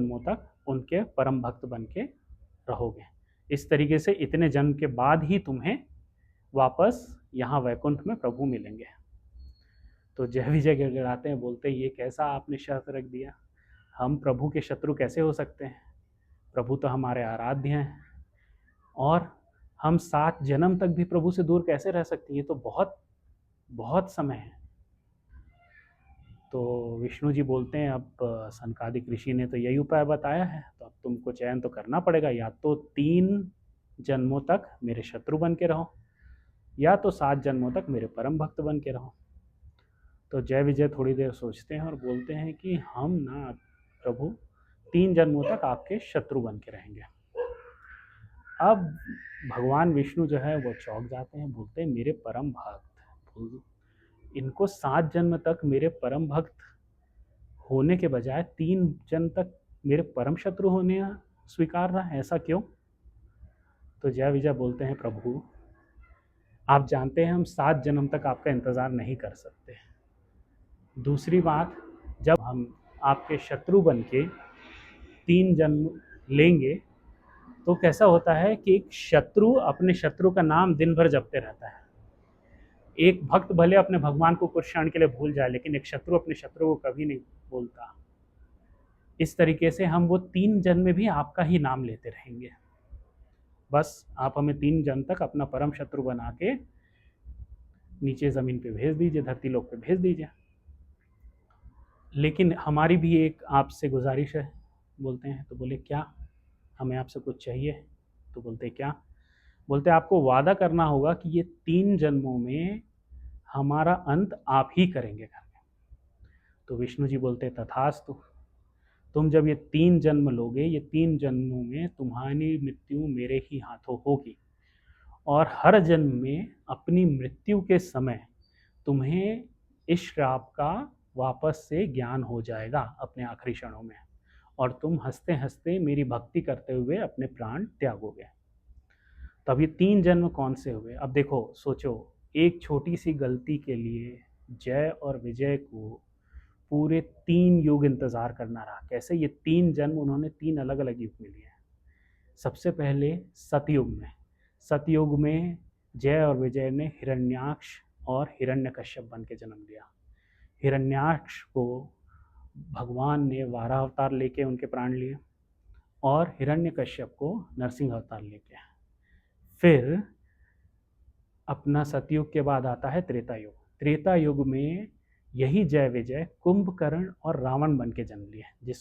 जन्मों तक उनके परम भक्त बन के रहोगे। इस तरीके से इतने जन्म के बाद ही तुम्हें वापस यहाँ वैकुंठ में प्रभु मिलेंगे। तो जय विजय गिड़गिड़ाते हैं, बोलते हैं ये कैसा आपने शर्त रख दिया, हम प्रभु के शत्रु कैसे हो सकते हैं, प्रभु तो हमारे आराध्य हैं, और हम 7 जन्म तक भी प्रभु से दूर कैसे रह सकते हैं, ये तो बहुत बहुत समय है। तो विष्णु जी बोलते हैं अब सनकादिक ऋषि ने तो यही उपाय बताया है, तो अब तुमको चयन तो करना पड़ेगा, या तो 3 जन्मों तक मेरे शत्रु बन के रहो, या तो 7 जन्मों तक मेरे परम भक्त बन के रहो। तो जय विजय थोड़ी देर सोचते हैं और बोलते हैं कि हम ना प्रभु 3 जन्मों तक आपके शत्रु बन के रहेंगे। अब भगवान विष्णु जो है वो चौंक जाते हैं, बोलते हैं मेरे परम भक्त, इनको 7 जन्म तक मेरे परम भक्त होने के बजाय 3 जन्म तक मेरे परम शत्रु होने स्वीकार रहा है, ऐसा क्यों? तो जय विजय बोलते हैं प्रभु आप जानते हैं हम 7 जन्म तक आपका इंतज़ार नहीं कर सकते। दूसरी बात, जब हम आपके शत्रु बन के 3 जन्म लेंगे तो कैसा होता है कि एक शत्रु अपने शत्रु का नाम दिन भर जपते रहता है। एक भक्त भले अपने भगवान को कुछ क्षण के लिए भूल जाए, लेकिन एक शत्रु अपने शत्रु को कभी नहीं भूलता। इस तरीके से हम वो 3 जन्म में भी आपका ही नाम लेते रहेंगे। बस आप हमें 3 जन्म तक अपना परम शत्रु बना के नीचे ज़मीन पे भेज दीजिए, धरती लोक पे भेज दीजिए। लेकिन हमारी भी एक आपसे गुजारिश है, बोलते हैं। तो बोले क्या, हमें आपसे कुछ चाहिए? तो बोलते क्या? बोलते आपको वादा करना होगा कि ये 3 जन्मों में हमारा अंत आप ही करेंगे करके। तो विष्णु जी बोलते तथास्तु, तुम जब ये 3 जन्म लोगे, ये 3 जन्मों में तुम्हारी मृत्यु मेरे ही हाथों होगी, और हर जन्म में अपनी मृत्यु के समय तुम्हें इस श्राप का वापस से ज्ञान हो जाएगा अपने आखिरी क्षणों में, और तुम हंसते हंसते मेरी भक्ति करते हुए अपने प्राण त्यागोगे। तब ये 3 जन्म कौन से हुए? अब देखो, सोचो, एक छोटी सी गलती के लिए जय और विजय को पूरे 3 युग इंतजार करना रहा। कैसे? ये 3 जन्म उन्होंने 3 अलग अलग युग में लिए। सबसे पहले सतयुग में, सतयुग में जय और विजय ने हिरण्याक्ष और हिरण्यकश्यप बन के जन्म लिया। हिरण्याक्ष को भगवान ने वाराह अवतार लेके उनके प्राण लिए, और हिरण्यकश्यप को नरसिंह अवतार लेके। फिर अपना सतयुग के बाद आता है त्रेता युग। त्रेता युग में यही जय विजय कुंभकर्ण और रावण बन के जन्म लिए, जिस